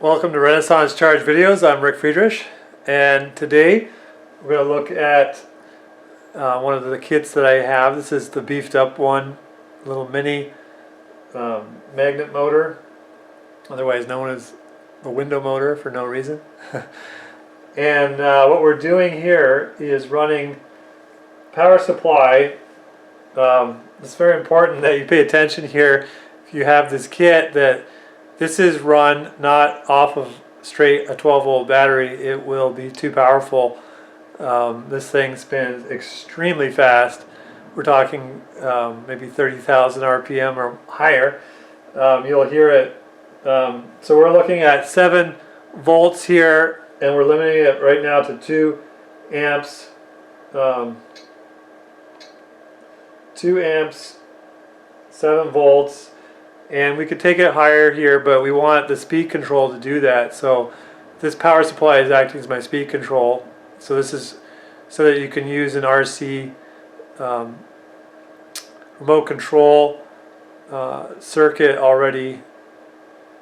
Welcome to Renaissance Charge Videos. I'm Rick Friedrich, and today we're going to look at one of the kits that I have. This is the beefed up one, little mini magnet motor, otherwise known as the window motor for no reason. And what we're doing here is running power supply. It's very important that you pay attention here if you have this kit that this is run not off of straight a 12 volt battery. It will be too powerful. This thing spins extremely fast. We're talking maybe 30,000 RPM or higher. You'll hear it. So we're looking at 7 volts here, and we're limiting it right now to 2 amps. 2 amps, 7 volts. And we could take it higher here, but we want the speed control to do that. So this power supply is acting as my speed control. So this is so that you can use an RC remote control circuit already.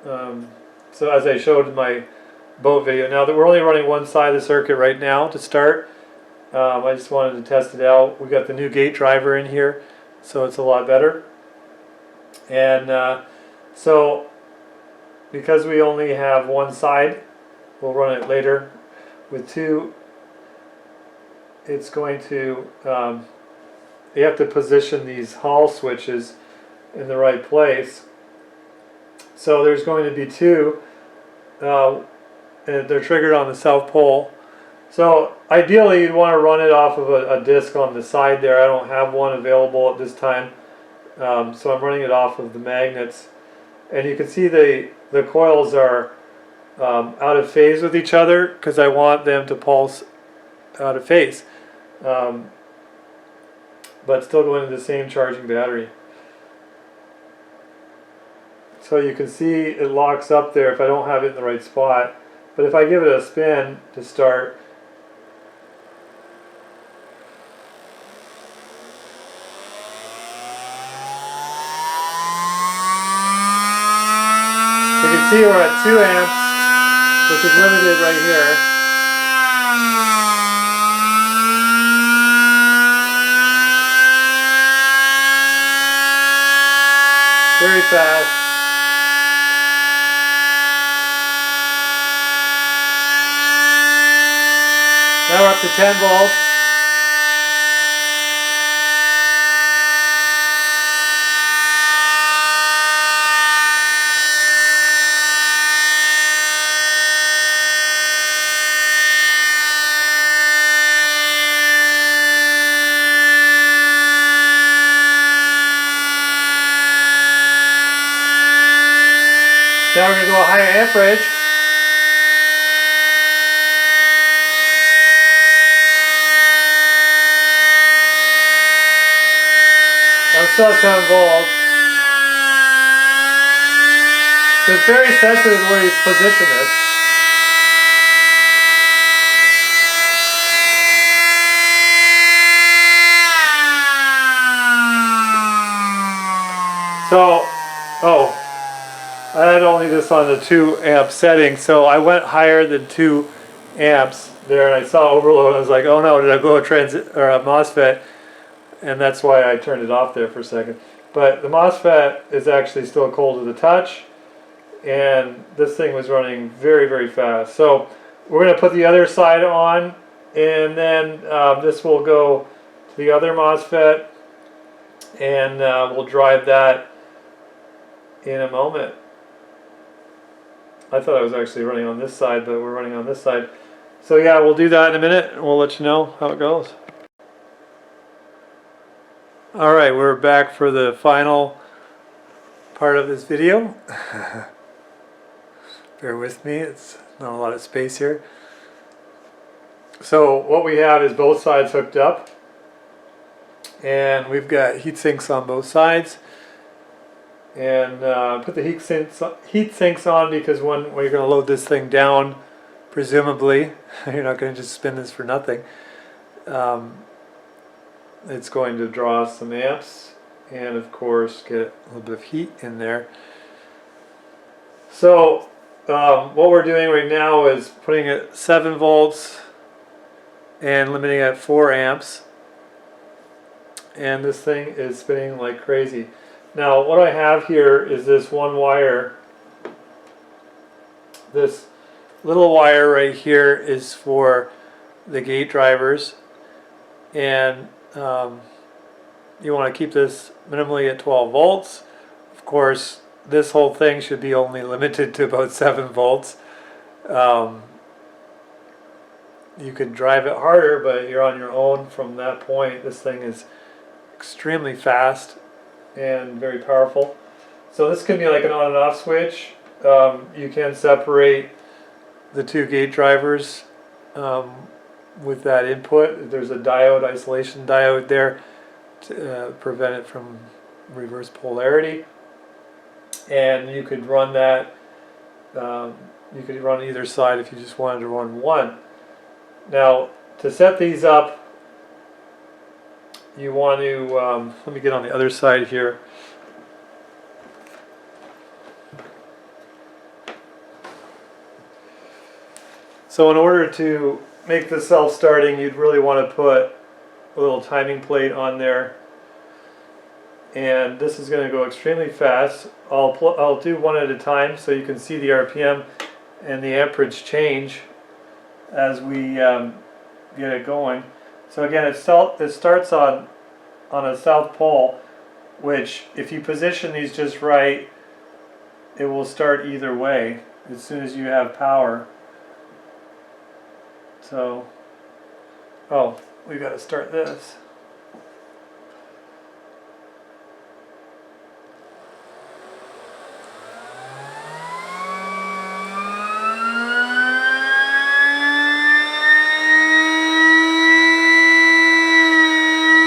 So as I showed in my boat video. Now that we're only running one side of the circuit right now to start. I just wanted to test it out. We got the new gate driver in here, so it's a lot better. And so because we only have one side, we'll run it later. With 2, it's going to, you have to position these Hall switches in the right place. So there's going to be 2, and they're triggered on the south pole. So ideally you'd want to run it off of a disc on the side there. I don't have one available at this time. So I'm running it off of the magnets, and you can see the coils are out of phase with each other because I want them to pulse out of phase, but still going to the same charging battery. So you can see it locks up there if I don't have it in the right spot, but if I give it a spin to start, you can see we're at 2 amps, which is limited right here. Very fast. Now we're up to 10 volts. Now we're going to go a higher amperage. I'm still at 7 volts. So it's very sensitive where you position this. So, I had only this on the 2 amp setting, so I went higher than 2 amps there, and I saw overload, and I was like, oh no, did I go a MOSFET? And that's why I turned it off there for a second. But the MOSFET is actually still cold to the touch, and this thing was running very, very fast. So we're going to put the other side on, and then this will go to the other MOSFET, and we'll drive that in a moment. I thought I was actually running on this side, but we're running on this side. So yeah, we'll do that in a minute, and we'll let you know how it goes. Alright, we're back for the final part of this video. Bear with me, it's not a lot of space here. So what we have is both sides hooked up, and we've got heat sinks on both sides. And put the heat sinks on because when you're going to load this thing down, presumably, you're not going to just spin this for nothing. It's going to draw some amps and of course get a little bit of heat in there. So what we're doing right now is putting it 7 volts and limiting it at 4 amps. And this thing is spinning like crazy. Now what I have here is this one wire. This little wire right here is for the gate drivers, and you want to keep this minimally at 12 volts. Of course, this whole thing should be only limited to about 7 volts. You could drive it harder, but you're on your own from that point. This thing is extremely fast and very powerful. So this can be like an on and off switch. You can separate the 2 gate drivers with that input. There's a diode, isolation diode there to prevent it from reverse polarity. And you could run that, you could run either side if you just wanted to run one. Now, to set these up, you want to, let me get on the other side here. So in order to make this self-starting, you'd really want to put a little timing plate on there. And this is going to go extremely fast. I'll do one at a time so you can see the RPM and the amperage change as we get it going. So again, it starts on a south pole, which if you position these just right, it will start either way as soon as you have power. So, oh, we've got to start this.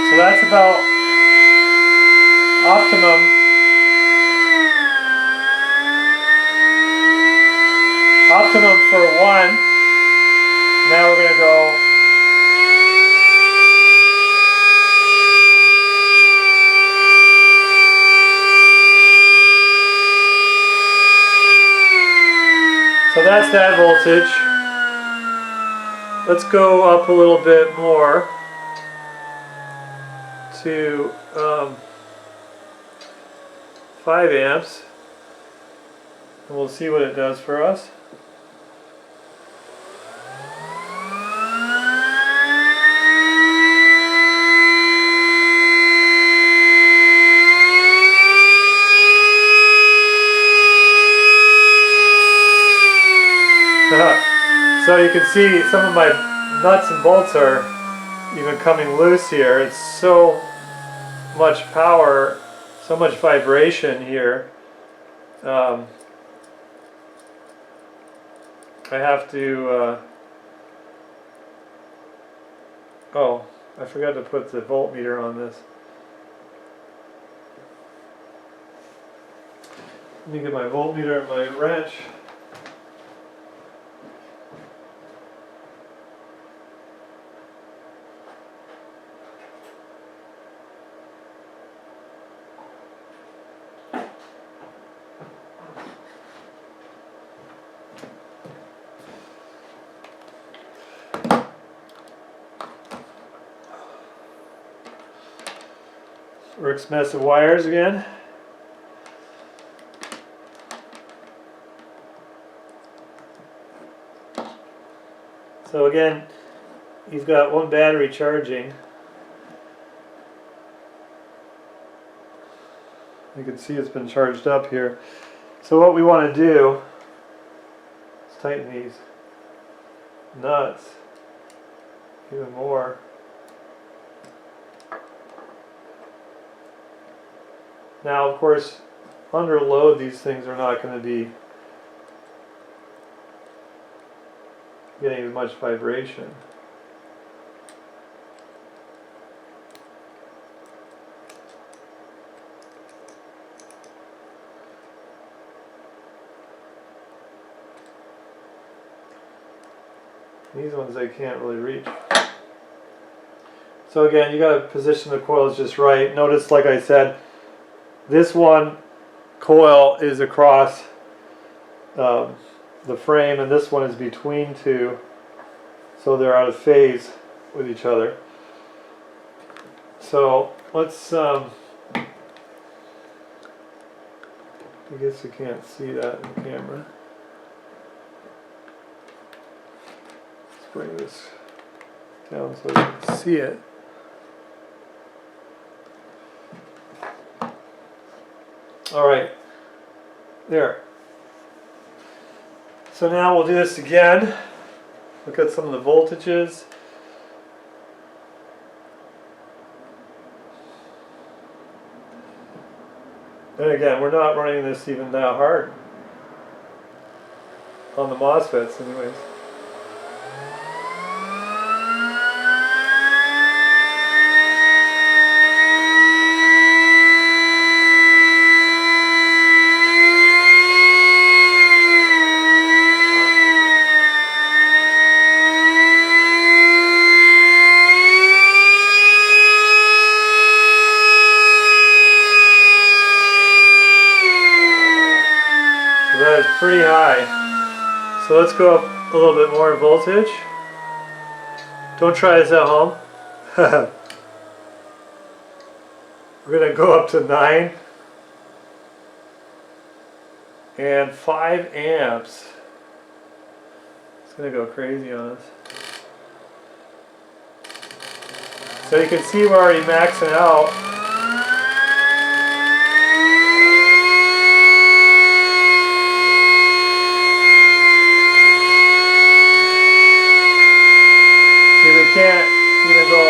So that's about optimum for 1. Now we're going to go so that's that voltage. Let's go up a little bit more to 5 amps, and we'll see what it does for us. So you can see some of my nuts and bolts are even coming loose here. It's so much power, so much vibration here. I have to, oh, I forgot to put the voltmeter on this. Let me get my voltmeter and my wrench. Rick's mess of wires again. So again, you've got one battery charging. You can see it's been charged up here. So what we want to do is tighten these nuts even more. Now, of course, under load, these things are not going to be getting as much vibration. These ones I can't really reach. So again, you got to position the coils just right. Notice, like I said, this one coil is across the frame, and this one is between two, so they're out of phase with each other. So let's, I guess you can't see that in the camera. Let's bring this down so you can see it. All right, there. So now we'll do this again. Look at some of the voltages. And again, we're not running this even that hard on the MOSFETs anyways. That is pretty high. So let's go up a little bit more in voltage. Don't try this at home. We're going to go up to 9 and 5 amps. It's going to go crazy on us. So you can see we're already maxing out. Can't even go.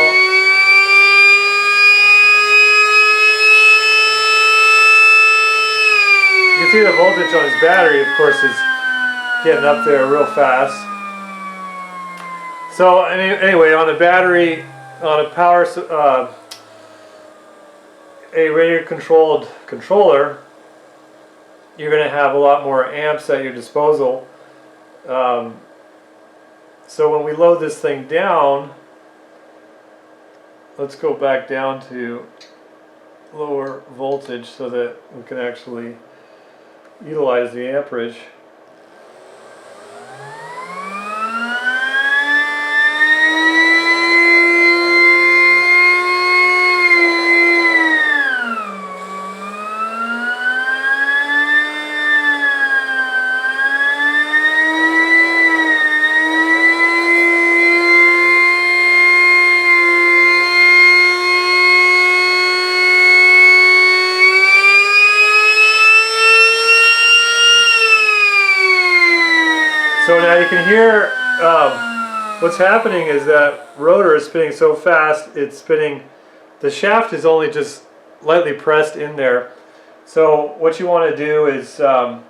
You can see the voltage on his battery, of course, is getting up there real fast. So anyway, on the battery, on a power, a radio controlled controller, you're going to have a lot more amps at your disposal. So when we load this thing down, let's go back down to lower voltage so that we can actually utilize the amperage. So now you can hear what's happening is that rotor is spinning so fast, it's spinning, the shaft is only just lightly pressed in there. So what you want to do is dab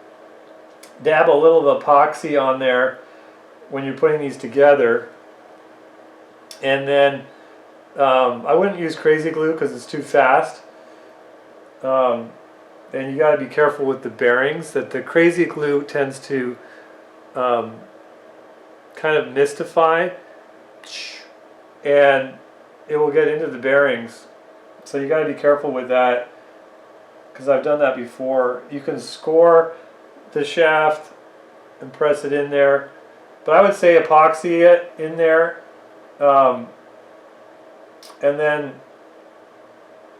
a little of epoxy on there when you're putting these together. And then I wouldn't use crazy glue because it's too fast. And you got to be careful with the bearings, that the crazy glue tends to kind of mystify, and it will get into the bearings. So you got to be careful with that, because I've done that before. You can score the shaft and press it in there, but I would say epoxy it in there, and then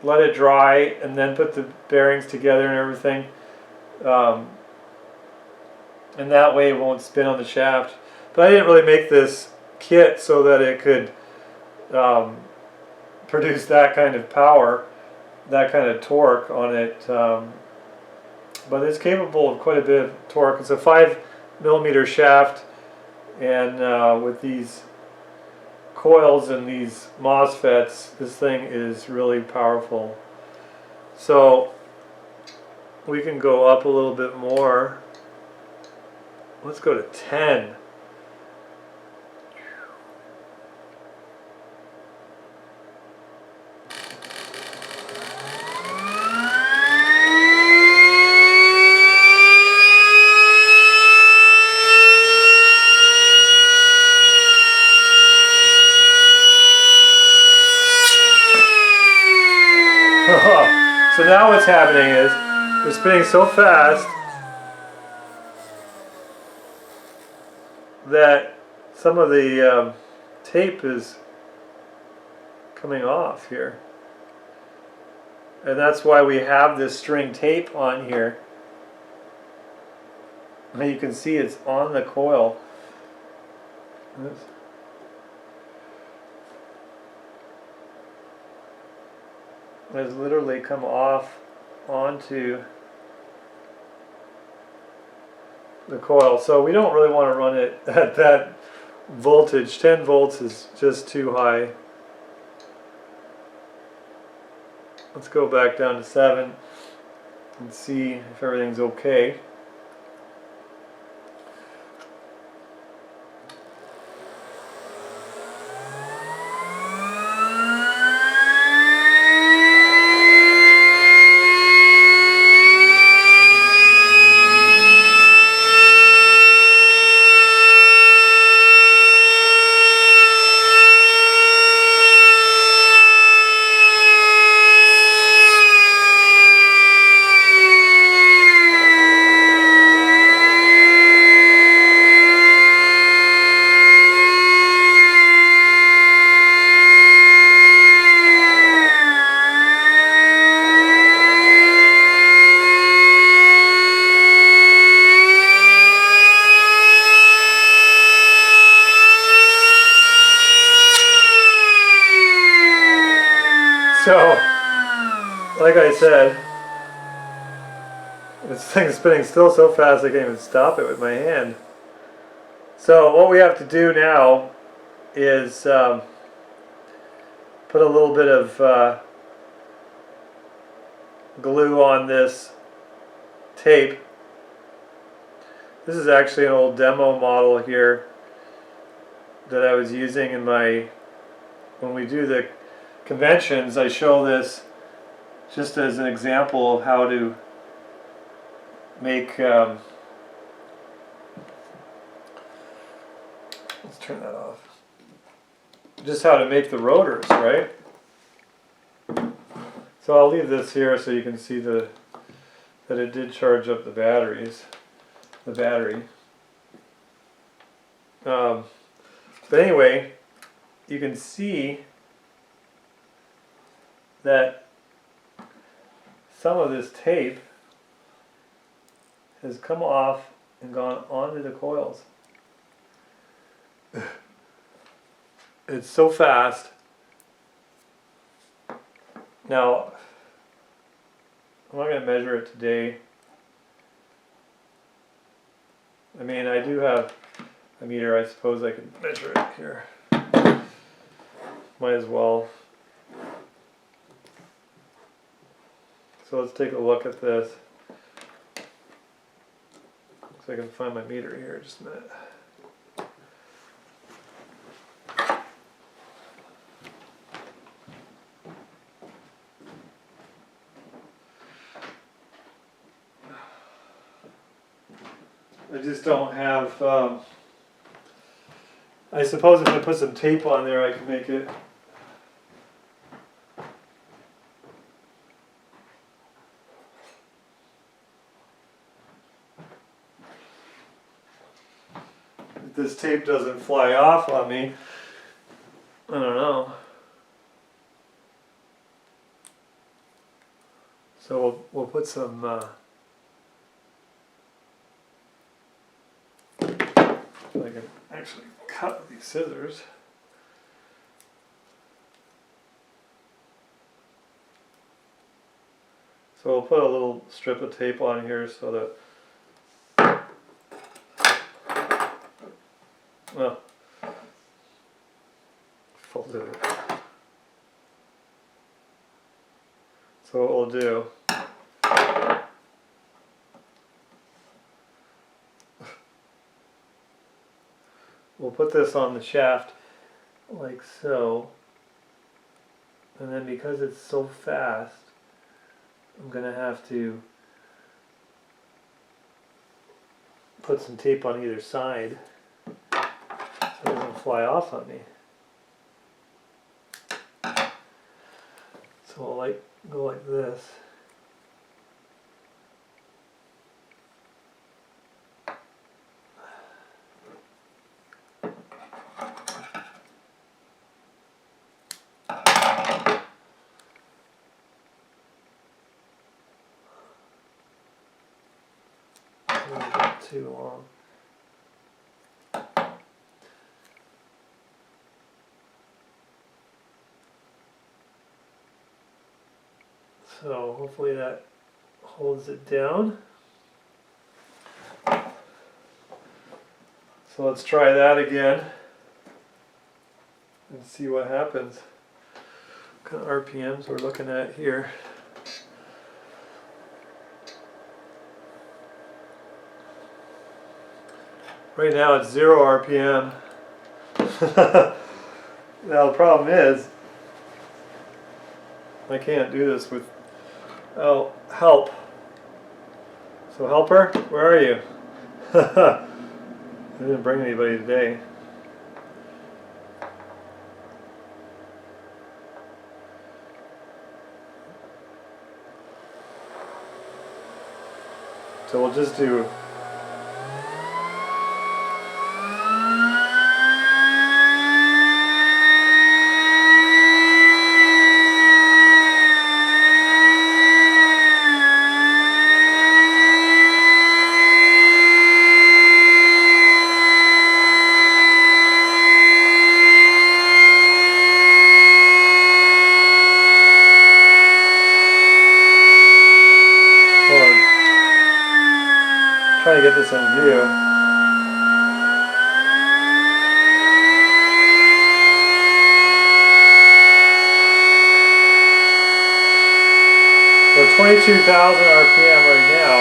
let it dry, and then put the bearings together and everything. And that way it won't spin on the shaft. But I didn't really make this kit so that it could produce that kind of power, that kind of torque on it. But it's capable of quite a bit of torque. It's a 5mm shaft, and with these coils and these MOSFETs, this thing is really powerful. So we can go up a little bit more. Let's go to 10. So now what's happening is we're spinning so fast that some of the tape is coming off here. And that's why we have this string tape on here. And you can see it's on the coil. It's literally come off onto the coil. So we don't really want to run it at that voltage. 10 volts is just too high. Let's go back down to 7 and see if everything's okay. So, like I said, this thing's spinning still so fast I can't even stop it with my hand. So what we have to do now is put a little bit of glue on this tape. This is actually an old demo model here that I was using in my, when we do the conventions, I show this just as an example of how to make, let's turn that off, just how to make the rotors, right? So I'll leave this here so you can see that it did charge up the battery. But anyway, you can see that some of this tape has come off and gone onto the coils. It's so fast. Now, I'm not going to measure it today. I mean, I do have a meter. I suppose I can measure it here. Might as well. So let's take a look at this. So I can find my meter here just a minute. I just don't have, I suppose if I put some tape on there I can make it. If this tape doesn't fly off on me, I don't know. So we'll put some I can actually cut with these scissors. So we'll put a little strip of tape on here so that, well, fold it. So what we'll do, we'll put this on the shaft like so, and then because it's so fast, I'm going to have to put some tape on either side so it doesn't fly off on me. So I'll go like this. too long. So hopefully that holds it down. So let's try that again and see what happens. What kind of RPMs we're looking at here. Right now it's 0 RPM. Now the problem is I can't do this without help. So helper, where are you? I didn't bring anybody today. So we'll just do trying to get this in view. We're 22,000 RPM right now.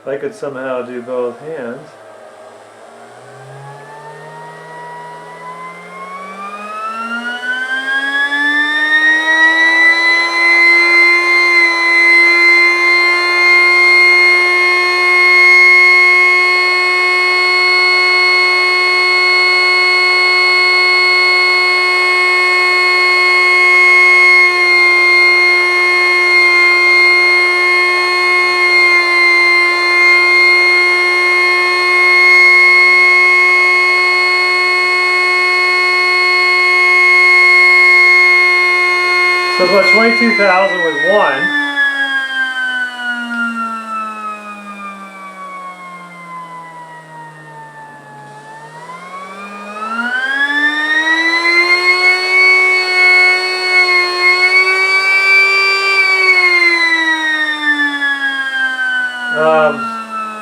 If I could somehow do both hands. So about 22,000 with one.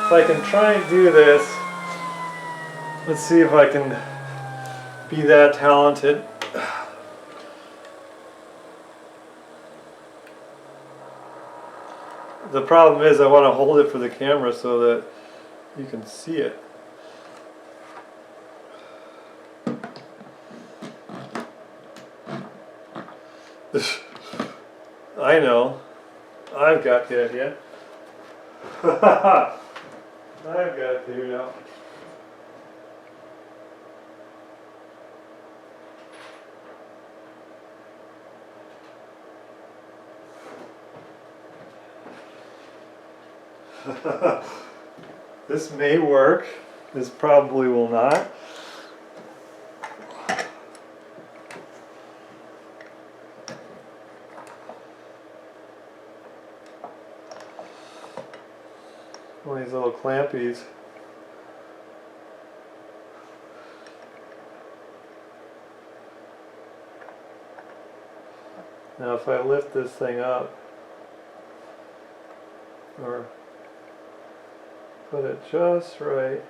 If I can try and do this, let's see if I can be that talented. The problem is I want to hold it for the camera so that you can see it. I know. I've got the idea. I've got it figured out. This may work. This probably will not. One of these little clampies. Now if I lift this thing up, or put it just right,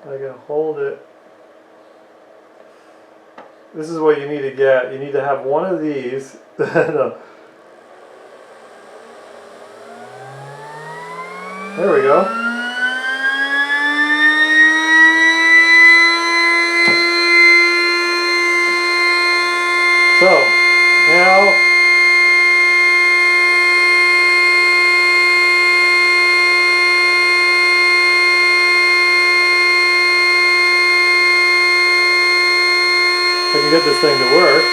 I can hold it. This is what you need to get. You need to have one of these. No. There we go. So, now I can get this thing to work.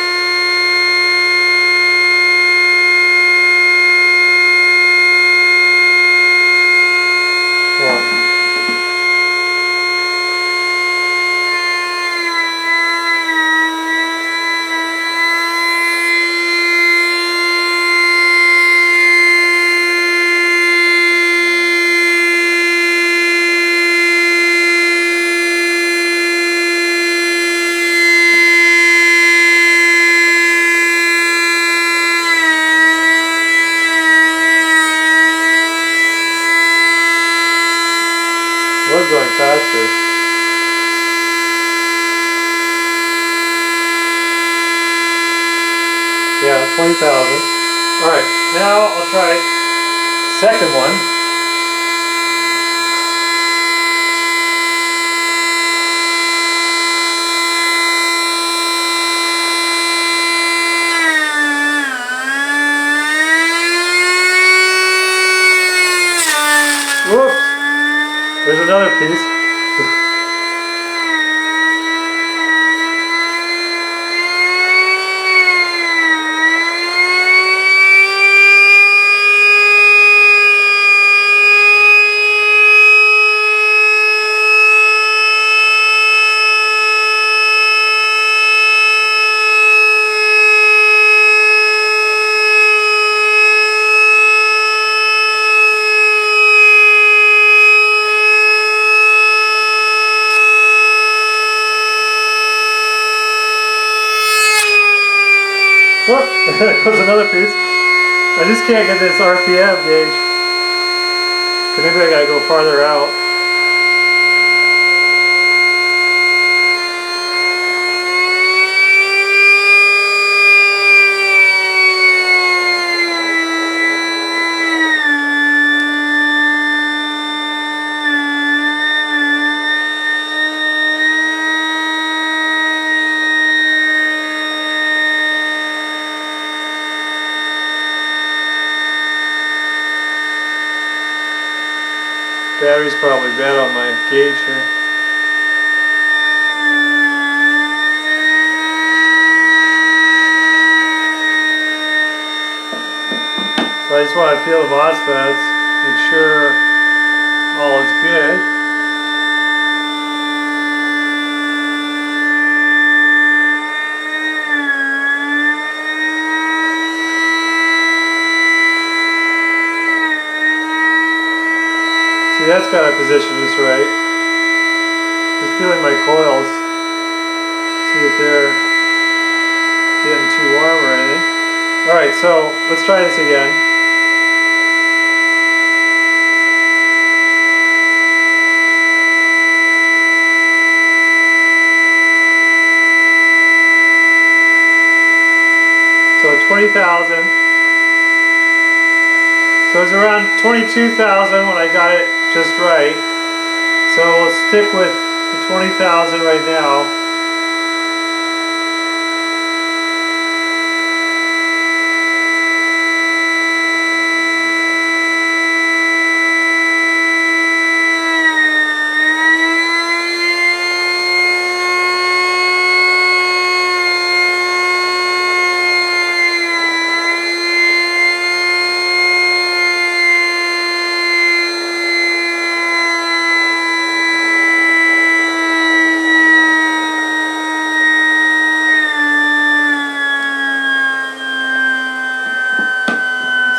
we're going faster. Yeah, 20,000. Alright, now I'll try second one. Whoops! There's another piece. Whoop! There goes another piece. I just can't get this RPM gauge. Maybe I gotta go farther out. Battery's probably bad on my gauge here. So I just want to feel the MOSFETs, make sure all is good. See, that's got to position just right. Just feeling my coils. See if they're getting too warm or anything. Alright, so let's try this again. So 20,000. So it's around 22,000 when I got it just right. So we'll stick with the 20,000 right now.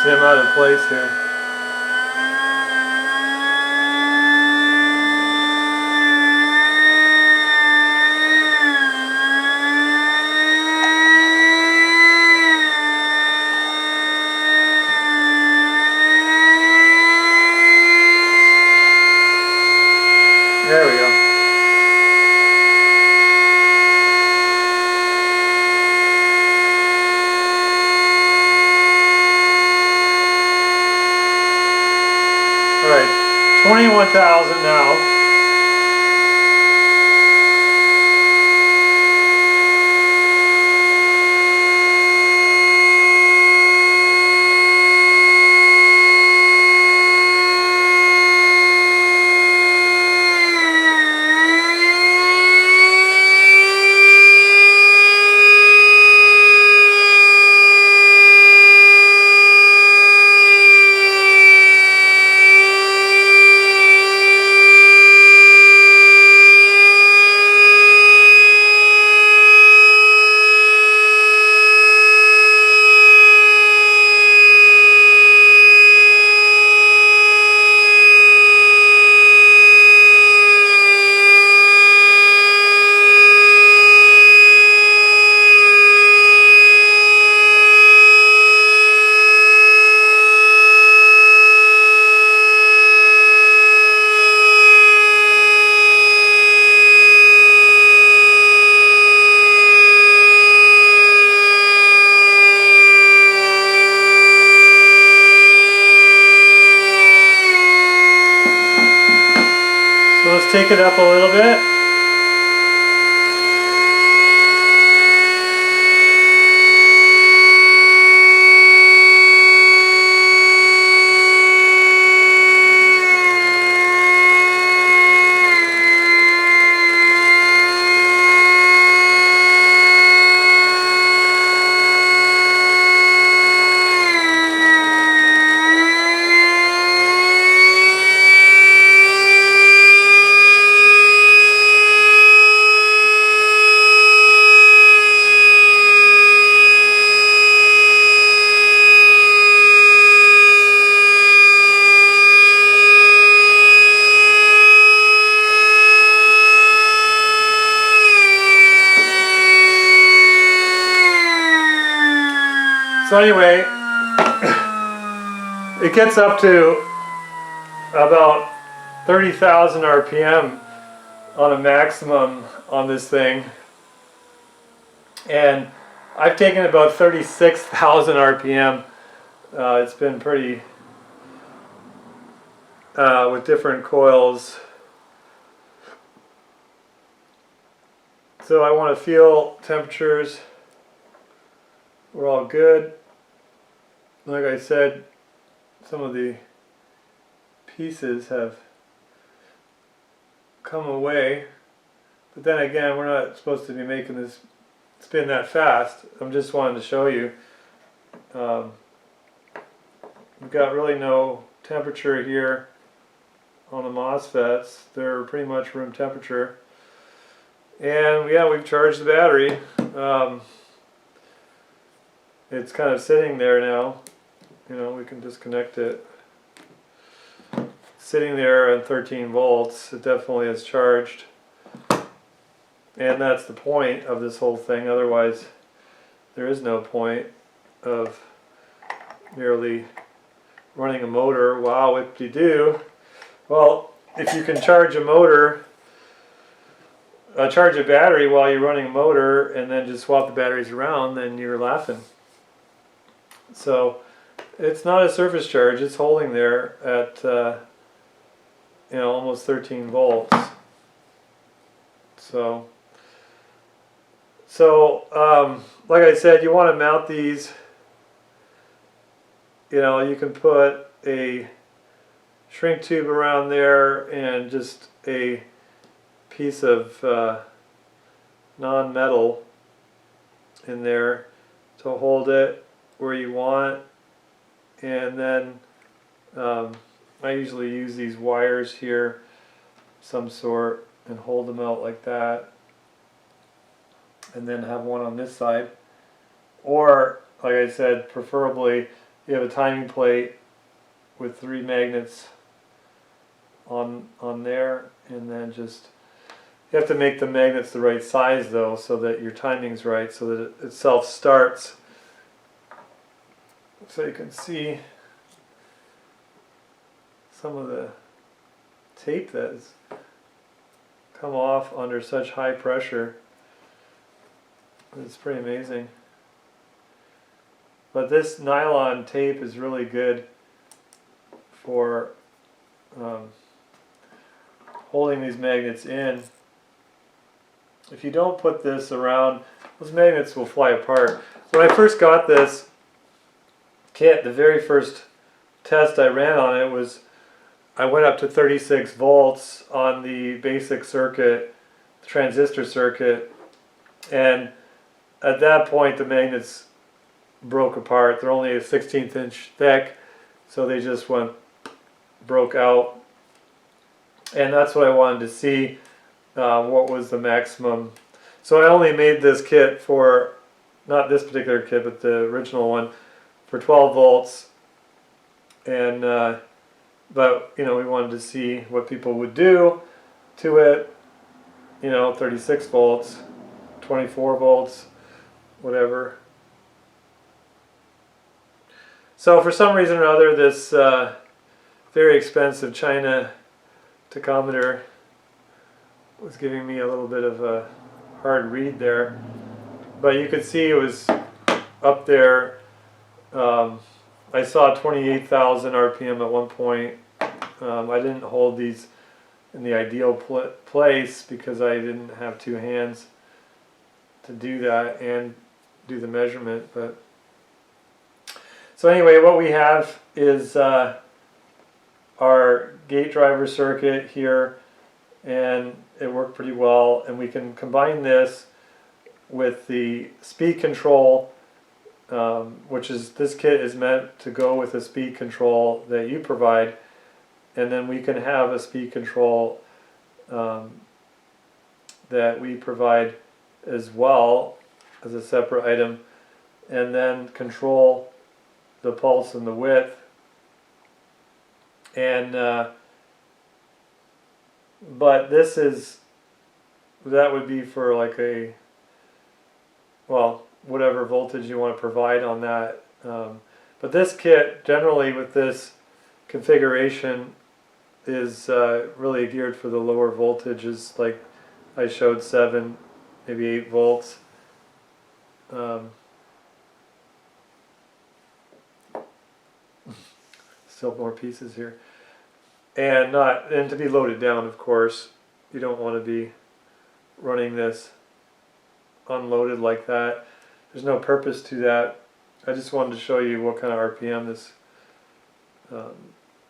See, I'm out of place here. There we go. Alright, 21,000 now. let's take it up a little bit. So anyway, it gets up to about 30,000 RPM on a maximum on this thing, and I've taken about 36,000 RPM. It's been pretty with different coils. So I want to feel temperatures. We're all good. Like I said, some of the pieces have come away, but then again, we're not supposed to be making this spin that fast. I'm just wanting to show you. We've got really no temperature here on the MOSFETs. They're pretty much room temperature. And yeah, we've charged the battery. It's kind of sitting there now. You know, we can disconnect it. Sitting there at 13 volts, it definitely is charged. And that's the point of this whole thing. Otherwise, there is no point of merely running a motor. Wow, whip-de-doo. Well, if you can charge a motor, charge a battery while you're running a motor and then just swap the batteries around, then you're laughing. So it's not a surface charge, it's holding there at almost 13 volts. So like I said, you want to mount these. You can put a shrink tube around there and just a piece of non-metal in there to hold it where you want. And then I usually use these wires here, some sort, and hold them out like that, and then have one on this side. Or, like I said, preferably you have a timing plate with 3 magnets on there, and then just, you have to make the magnets the right size though, so that your timing's right, so that it self-starts. So you can see some of the tape that has come off under such high pressure. It's pretty amazing. But this nylon tape is really good for holding these magnets in. If you don't put this around, those magnets will fly apart. When I first got this kit, the very first test I ran on it was, I went up to 36 volts on the basic circuit, the transistor circuit, and at that point the magnets broke apart. They're only a 1/16 inch thick, so they just broke out. And that's what I wanted to see, what was the maximum. So I only made this kit for, not this particular kit, but the original one, for 12 volts. And but we wanted to see what people would do to it. 36 volts, 24 volts, whatever. So for some reason or other, this very expensive China tachometer was giving me a little bit of a hard read there, but you could see it was up there. I saw 28,000 RPM at one point. I didn't hold these in the ideal place because I didn't have two hands to do that and do the measurement. But so anyway, what we have is our gate driver circuit here, and it worked pretty well, and we can combine this with the speed control, which is, this kit is meant to go with the speed control that you provide, and then we can have a speed control that we provide as well as a separate item, and then control the pulse and the width. And but this is, that would be for like a, well, whatever voltage you want to provide on that. But this kit, generally with this configuration, is really geared for the lower voltages, like I showed, 7, maybe 8 volts. Still more pieces here, and to be loaded down, of course. You don't want to be running this unloaded like that. There's no purpose to that. I just wanted to show you what kind of RPM this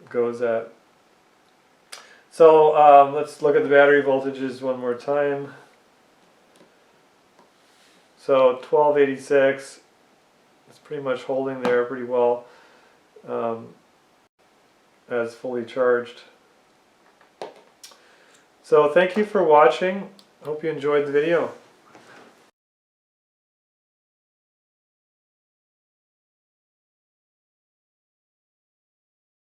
goes at. So let's look at the battery voltages one more time. So 1286, it's pretty much holding there pretty well as fully charged. So thank you for watching. Hope you enjoyed the video.